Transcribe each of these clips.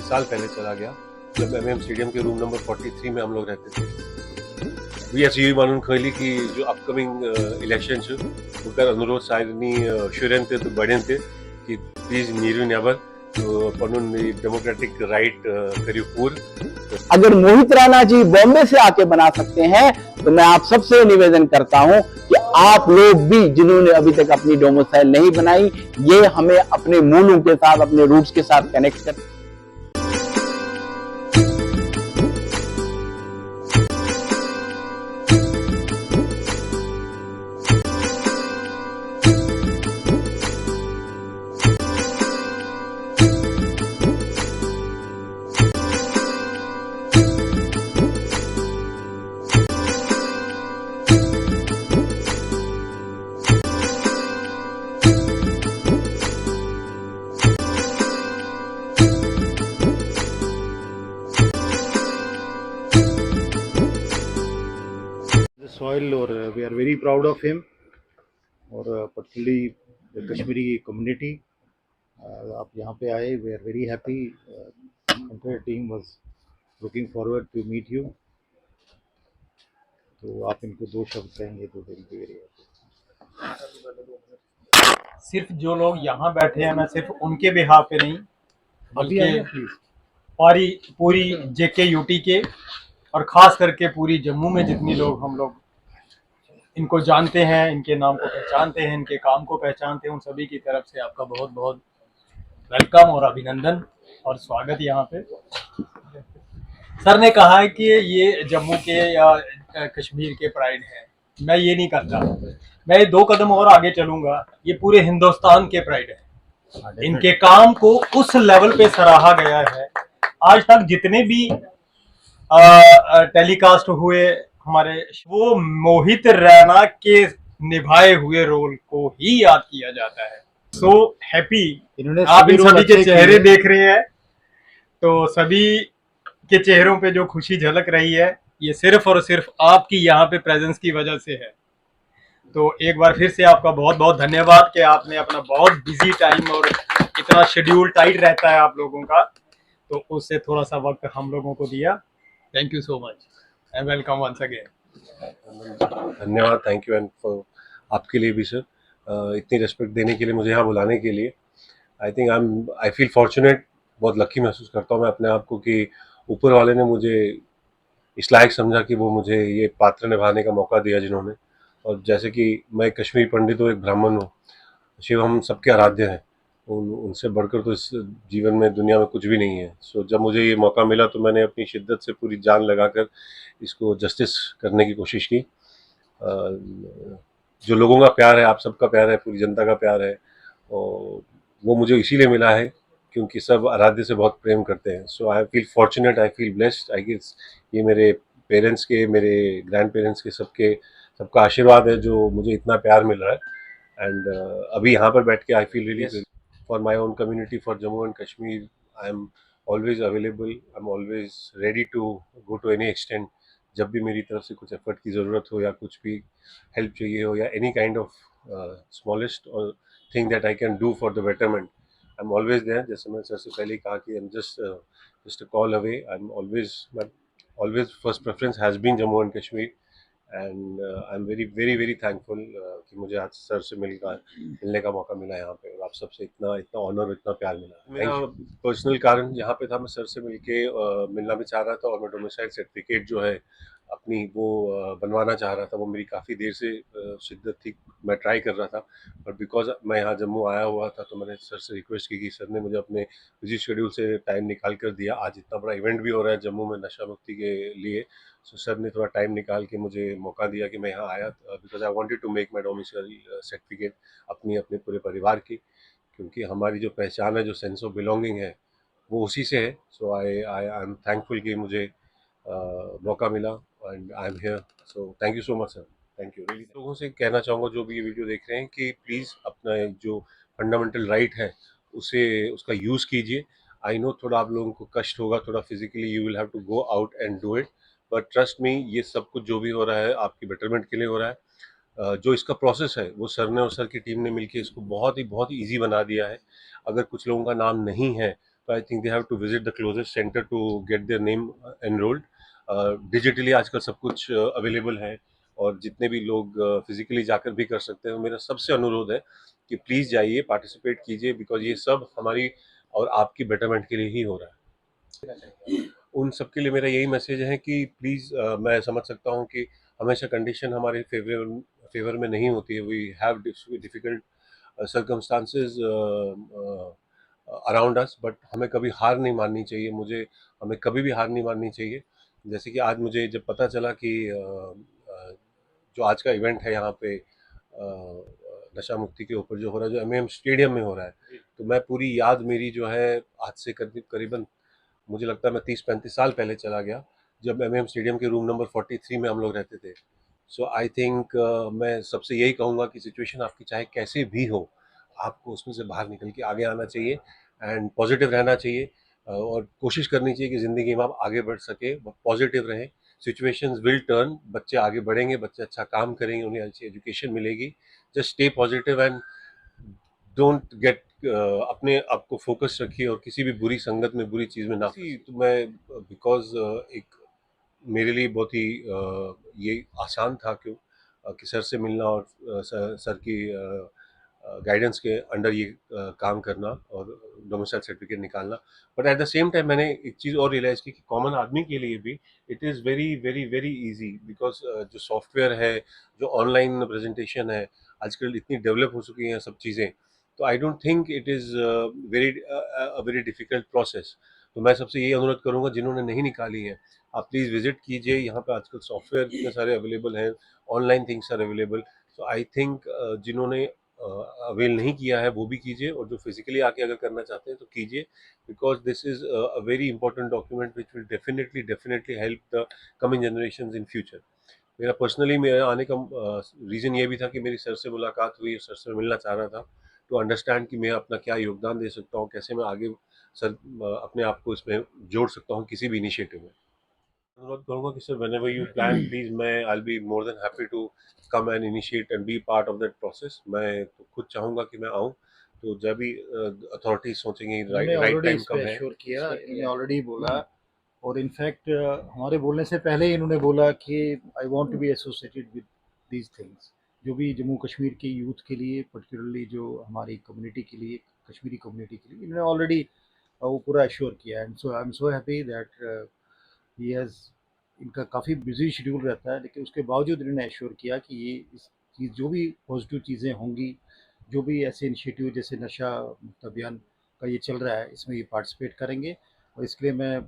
साल पहले चला गया, जब MM स्टेडियम के रूम नंबर 43 में हम लोग रहते थे। वीएस यही मानून खयली की जो अपकमिंग इलेक्शन उनका अनुरोध सायनी शुरेन थे तो बढ़ेन थे कि प्लीज नीरू नेबर तो पनुन डेमोक्रेटिक राइट करियो पूर। अगर मोहित राणा जी बॉम्बे से आके बना सकते हैं तो मैं आप सबसे निवेदन करता हूं कि आप लोग भी जिन्होंने अभी तक अपनी डोमिसाइल नहीं बनाई, ये हमें अपने मूलों के साथ, अपने रूट्स के साथ कनेक्ट कर। soil और we are very proud of him और particularly the Kashmiri community आप यहाँ पे आए, we are very happy, entire team was looking forward to meet you। तो आप इनको दो शब्द कहेंगे तो very सिर्फ जो लोग यहाँ बैठे हैं, मैं सिर्फ उनके बिहाफ पे नहीं बल्कि पूरी जेके यूटी के और ख़ास करके पूरी जम्मू में जितनी लोग हम लोग इनको जानते हैं, इनके नाम को पहचानते हैं, इनके काम को पहचानते हैं, उन सभी की तरफ से आपका बहुत बहुत वेलकम और अभिनंदन और स्वागत यहाँ पे। सर ने कहा है कि ये जम्मू के या कश्मीर के प्राइड है, मैं ये नहीं करता, मैं 2 कदम और आगे चलूंगा, ये पूरे हिंदुस्तान के प्राइड है। इनके काम को उस लेवल पे सराहा गया है। आज तक जितने भी टेलीकास्ट हुए हमारे, वो मोहित राणा के निभाए हुए रोल को ही याद किया जाता है। सो हैप्पी, आप इन सभी के चेहरे देख रहे हैं तो सभी के चेहरों पे जो खुशी झलक रही है, ये सिर्फ और सिर्फ आपकी यहाँ पे प्रेजेंस की वजह से है। तो एक बार फिर से आपका बहुत बहुत धन्यवाद कि आपने अपना बहुत बिजी टाइम और इतना शेड्यूल टाइट रहता है आप लोगों का, तो उससे थोड़ा सा वक्त हम लोगों को दिया। Thank you so much and welcome once again. धन्यवाद, थैंक यू एंड फॉर आपके लिए भी सर, इतनी रिस्पेक्ट देने के लिए, मुझे यहाँ बुलाने के लिए। आई फील फॉर्चुनेट, बहुत लकी महसूस करता हूँ मैं अपने आप को कि ऊपर वाले ने मुझे इस लायक समझा कि वो मुझे ये पात्र निभाने का मौका दिया जिन्होंने। और जैसे कि मैं एक कश्मीरी पंडित हूँ, एक ब्राह्मण हूँ, शिव हम सबके आराध्य हैं, उनसे बढ़कर तो इस जीवन में दुनिया में कुछ भी नहीं है। सो जब मुझे ये मौका मिला तो मैंने अपनी शिद्दत से पूरी जान लगाकर इसको जस्टिस करने की कोशिश की। जो लोगों का प्यार है, आप सबका प्यार है, पूरी जनता का प्यार है, और वो मुझे इसीलिए मिला है क्योंकि सब आराध्य से बहुत प्रेम करते हैं। So I feel fortunate, I feel blessed. I guess ये मेरे पेरेंट्स के, मेरे ग्रैंड पेरेंट्स के, सबका आशीर्वाद है जो मुझे इतना प्यार मिल रहा है। एंड अभी यहाँ पर बैठ के I feel really for my own community, for Jammu and Kashmir. I am always available, I am always ready to go to any extent. जब भी मेरी तरफ से कुछ एफर्ट की ज़रूरत हो या कुछ भी हेल्प चाहिए हो या एनी काइंड ऑफ स्मॉलेस्ट और thing that I can do for the betterment, I am always there. जैसे मैंने सर से पहले ही कहा कि I am just a call away. I am always first preference has been Jammu and Kashmir and I am very very very thankful कि मुझे आज सर से मिलने का मौका मिला यहाँ पे, और आप सबसे इतना ऑनर, इतना प्यार मिला। मेरा पर्सनल कारण यहाँ पे था, मैं सर से मिलना भी चाह रहा था, और मैं डोमिसाइल सर्टिफिकेट जो है अपनी वो बनवाना चाह रहा था। वो मेरी काफ़ी देर से शिद्दत थी, मैं ट्राई कर रहा था, बट बिकॉज मैं यहाँ जम्मू आया हुआ था तो मैंने सर से रिक्वेस्ट की कि सर ने मुझे अपने बिजी शेड्यूल से टाइम निकाल कर दिया। आज इतना बड़ा इवेंट भी हो रहा है जम्मू में नशा मुक्ति के लिए, सो सर ने थोड़ा टाइम निकाल के मुझे मौका दिया कि मैं यहाँ आया, because I wanted to make my domicile certificate अपने पूरे परिवार की, क्योंकि हमारी जो पहचान है, जो सेंस ऑफ बिलोंगिंग है, वो उसी से है। सो आई एम थैंकफुल कि मुझे मौका मिला and I am here. So thank you so much sir, thank you really. लोगों से कहना चाहूँगा जो भी ये वीडियो देख रहे हैं कि प्लीज़ अपना जो फंडामेंटल राइट है उसका यूज़ कीजिए। आई नो थोड़ा आप लोगों को कष्ट होगा, थोड़ा physically you will have to go out and do it, but trust me, ये सब कुछ जो भी हो रहा है आपकी बेटरमेंट के लिए हो रहा है। जो इसका प्रोसेस है वो सर की टीम ने मिलकर इसको बहुत ही ईजी बना दिया है। अगर कुछ लोगों का नाम नहीं है I think they have to visit the closest center to get their name enrolled. Digitally आजकल सब कुछ अवेलेबल है और जितने भी लोग फिजिकली जाकर भी कर सकते हैं। मेरा सबसे अनुरोध है कि प्लीज़ जाइए, पार्टिसिपेट कीजिए, बिकॉज ये सब हमारी और आपकी बेटरमेंट के लिए ही हो रहा है। उन सब के लिए मेरा यही मैसेज है कि प्लीज़, मैं समझ सकता हूँ कि हमेशा कंडीशन हमारे फेवर में नहीं होती है। We have difficult circumstances around us, but हमें कभी हार नहीं माननी चाहिए। हमें कभी भी हार नहीं माननी चाहिए। जैसे कि आज मुझे जब पता चला कि जो आज का इवेंट है यहाँ पे नशा मुक्ति के ऊपर जो हो रहा है, जो एमएएम स्टेडियम में हो रहा है, तो मैं पूरी याद मेरी जो है आज से करीबन मुझे लगता है मैं 30-35 साल पहले चला गया, जब एमएएम स्टेडियम के रूम नंबर 43 में हम लोग रहते थे। सो आई थिंक मैं सबसे यही कहूँगा कि सिचुएशन आपकी चाहे कैसे भी हो, आपको उसमें से बाहर निकल के आगे आना चाहिए एंड पॉजिटिव रहना चाहिए, और कोशिश करनी चाहिए कि ज़िंदगी में आप आगे बढ़ सके, पॉजिटिव रहें। सिचुएशंस विल टर्न, बच्चे आगे बढ़ेंगे, बच्चे अच्छा काम करेंगे, उन्हें अच्छी एजुकेशन मिलेगी। Just stay positive and don't get अपने आप को फोकस रखिए और किसी भी बुरी संगत में, बुरी चीज़ में ना। तो मैं बिकॉज एक मेरे लिए बहुत ही ये आसान था क्यों कि सर से मिलना और सर की गाइडेंस के अंडर ये काम करना और डोमिसाइल सर्टिफिकेट निकालना। But at the same time मैंने एक चीज़ और रियलाइज़ की कि कॉमन आदमी के लिए भी it is very very very easy, because जो सॉफ्टवेयर है, जो ऑनलाइन प्रेजेंटेशन है, आजकल इतनी डेवलप हो चुकी हैं सब चीज़ें, तो I don't think it is very difficult process. तो मैं सबसे यही अनुरोध करूँगा, जिन्होंने नहीं निकाली है, आप प्लीज़ विजिट कीजिए। यहाँ पे आजकल सॉफ्टवेयर इतने सारे अवेलेबल हैं, online things are available. So I think जिन्होंने अवेल नहीं किया है वो भी कीजिए, और जो फिजिकली आके अगर करना चाहते हैं तो कीजिए, because this is a very important document which will definitely help the coming generation in future. मेरे आने का रीज़न ये भी था कि मेरी सर से मुलाकात हुई, सर से मिलना चाह रहा था टू अंडरस्टैंड कि मैं अपना क्या योगदान दे सकता हूँ, कैसे मैं आगे अपने आप को इसमें जोड़ सकता हूँ किसी भी इनिशिएटिव में। अनुरोध करूँगा कि sir, whenever you plan, please, मैं I will be more than happy to come and initiate and be part of that process. मैं तो खुद चाहूँगा कि मैं आऊँ, तो जब भी अथॉरिटीज सोचेंगी राइट टाइम कब है। एश्योर किया, इन्होंने ऑलरेडी बोला, और इनफैक्ट हमारे बोलने से पहले ही इन्होंने बोला कि I want to be associated with these things, जो भी जम्मू कश्मीर के यूथ के लिए, पर्टिकुलरली जो हमारी कम्युनिटी के लिए, कश्मीरी कम्युनिटी के लिए, इन्होंने ऑलरेडी वो पूरा एश्योर किया। And so I am so happy that he has, इनका काफ़ी बिजी शेड्यूल रहता है, लेकिन उसके बावजूद इन्होंने एश्योर किया कि ये इस चीज़, जो भी पॉजिटिव चीज़ें होंगी, जो भी ऐसे इनिशिएटिव जैसे नशा मुक्त अभियान का ये चल रहा है, इसमें ये पार्टिसिपेट करेंगे, और इसके लिए मैं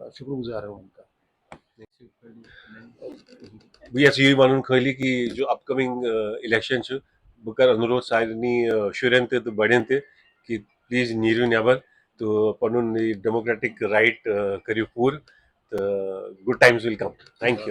शुक्रगुजार हूँ उनका। यस, यही मालूम खली कि जो अपकमिंग इलेक्शन छ बकर अनुरोध सारनी शुरें तो बढ़ें कि प्लीज नीरू नेबर तो पनुन डेमोक्रेटिक राइट करियो पूर, तो good times will come. Thank you.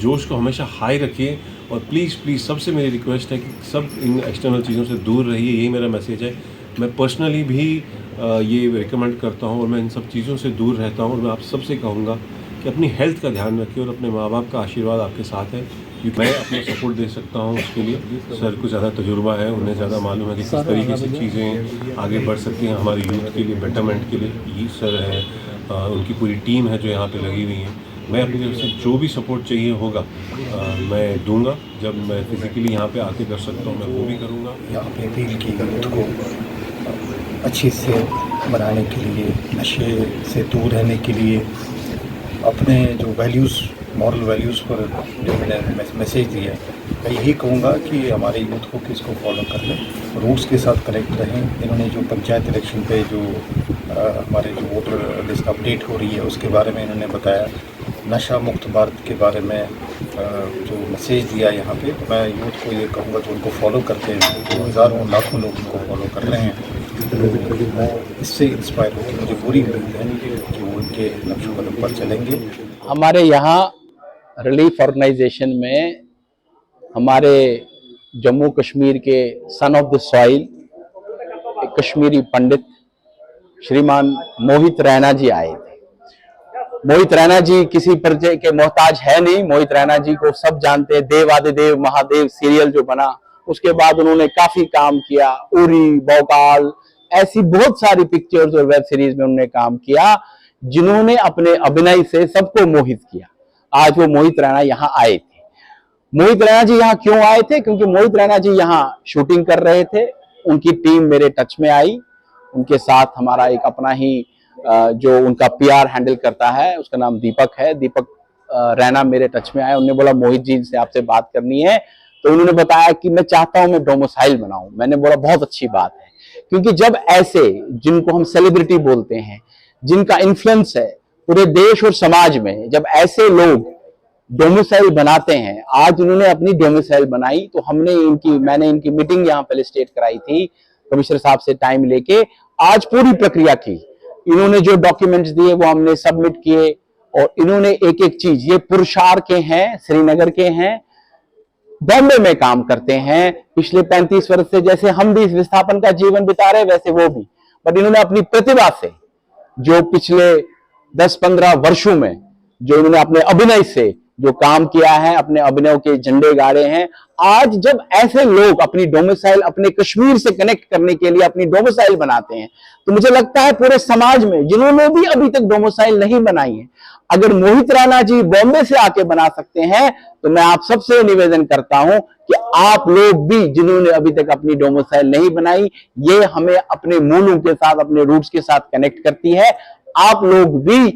जोश को हमेशा हाई रखिए, और प्लीज़ सबसे मेरी रिक्वेस्ट है कि सब इन एक्सटर्नल चीज़ों से दूर रहिए। यही मेरा मैसेज है। मैं पर्सनली भी ये रिकमेंड करता हूँ, और मैं इन सब चीज़ों से दूर रहता हूँ। और मैं आप सबसे कहूँगा कि अपनी हेल्थ का ध्यान रखिए, और अपने माँ बाप का आशीर्वाद आपके साथ है। मैं अपना सपोर्ट दे सकता हूँ उसके लिए। सर को ज़्यादा तजुर्बा है, उन्हें ज़्यादा मालूम है कि किस तरीके से चीज़ें आगे बढ़ सकती हैं हमारे यूथ के लिए, बेटरमेंट के लिए। ये सर है, उनकी पूरी टीम है जो यहाँ पे लगी हुई है। मैं अपनी तरफ से जो भी सपोर्ट चाहिए होगा मैं दूंगा। जब मैं फिज़िकली यहाँ पे आके कर सकता हूँ मैं वो भी करूँगा। यहाँ पे अपील की यूथ को अच्छी से बनाने के लिए, नशे से दूर रहने के लिए, अपने जो वैल्यूज़, मॉरल वैल्यूज़ पर जो मैंने मैसेज दिया, मैं यही कहूँगा कि हमारे यूथ को किसको फॉलो कर लें, रूल्स के साथ कनेक्ट रहें। इन्होंने जो पंचायत इलेक्शन पे जो हमारे जो वोटर लिस्ट अपडेट हो रही है उसके बारे में इन्होंने बताया, नशा मुक्त भारत के बारे में जो मैसेज दिया यहाँ पे, तो मैं यूथ को ये कहूँगा जो उनको फॉलो करते हैं, जो हज़ारों लाखों लोग उनको फॉलो कर रहे हैं, तो इससे इंस्पायर होकर मुझे पूरी उम्मीद है कि वो उनके नक्शे कदम पर चलेंगे। हमारे यहाँ रिलीफ ऑर्गेनाइजेशन में हमारे जम्मू कश्मीर के सन ऑफ द सॉइल, एक कश्मीरी पंडित श्रीमान मोहित रैना जी आए थे। मोहित रैना जी किसी परिचय के मोहताज है नहीं। मोहित रैना जी को सब जानते हैं। देव आदिदेव महादेव सीरियल जो बना, उसके बाद उन्होंने काफी काम किया। उरी, भोकाल, ऐसी बहुत सारी पिक्चर्स और वेब सीरीज में उन्होंने काम किया, जिन्होंने अपने अभिनय से सबको मोहित किया। आज वो मोहित रैना यहाँ आए थे। मोहित रैना जी यहाँ क्यों आए थे? क्योंकि मोहित रैना जी यहाँ शूटिंग कर रहे थे। उनकी टीम मेरे टच में आई। उनके साथ हमारा एक अपना ही जो उनका पीआर हैंडल करता है, उसका नाम दीपक है। दीपक रैना मेरे टच में आए। उन्होंने बोला मोहित जी से आपसे बात करनी है। तो उन्होंने बताया कि मैं चाहता हूं मैं डोमिसाइल बनाऊं। मैंने बोला बहुत अच्छी बात है, क्योंकि जब ऐसे जिनको हम सेलिब्रिटी बोलते हैं, जिनका इन्फ्लुएंस है पूरे देश और समाज में, जब ऐसे लोग डोमिसाइल बनाते हैं, आज उन्होंने अपनी डोमिसाइल बनाई, तो मैंने इनकी मीटिंग यहाँ पे स्टेट कराई थी कमिश्नर साहब से टाइम लेके। आज पूरी प्रक्रिया की, इन्होंने जो डॉक्यूमेंट्स दिए वो हमने सबमिट किए, और इन्होंने एक एक चीज, ये पुरुषार के हैं, श्रीनगर के हैं, बॉम्बे में काम करते हैं पिछले 35 वर्ष से। जैसे हम भी इस विस्थापन का जीवन बिता रहे, वैसे वो भी, बट इन्होंने अपनी प्रतिभा से जो पिछले 10-15 वर्षों में जो इन्होंने अपने अभिनय से जो काम किया है, अपने अभिनय के झंडे गाड़े हैं। आज जब ऐसे लोग अपनी डोमिसाइल अपने कश्मीर से कनेक्ट करने के लिए अपनी डोमिसाइल बनाते हैं, तो मुझे लगता है पूरे समाज में जिन्होंने भी अभी तक डोमिसाइल नहीं बनाई है, अगर मोहित रैना जी बॉम्बे से आके बना सकते हैं, तो मैं आप सबसे निवेदन करता हूं कि आप लोग भी जिन्होंने अभी तक अपनी डोमिसाइल नहीं बनाई, ये हमें अपने मूलों के साथ, अपने रूट्स के साथ कनेक्ट करती है। आप लोग भी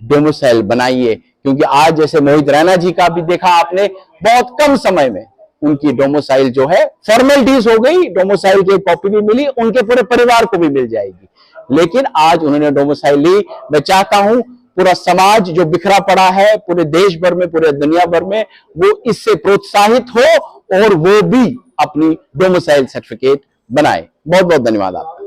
डोमिसाइल बनाइए, क्योंकि आज जैसे मोहित रैना जी का भी देखा आपने, बहुत कम समय में उनकी डोमिसाइल जो है फॉर्मेलिटीज हो गई, डोमिसाइल की कॉपी भी मिली, उनके पूरे परिवार को भी मिल जाएगी, लेकिन आज उन्होंने डोमिसाइल ली। मैं चाहता हूं पूरा समाज जो बिखरा पड़ा है पूरे देश भर में, पूरे दुनिया भर में, वो इससे प्रोत्साहित हो और वो भी अपनी डोमिसाइल सर्टिफिकेट बनाए। बहुत बहुत धन्यवाद आपका।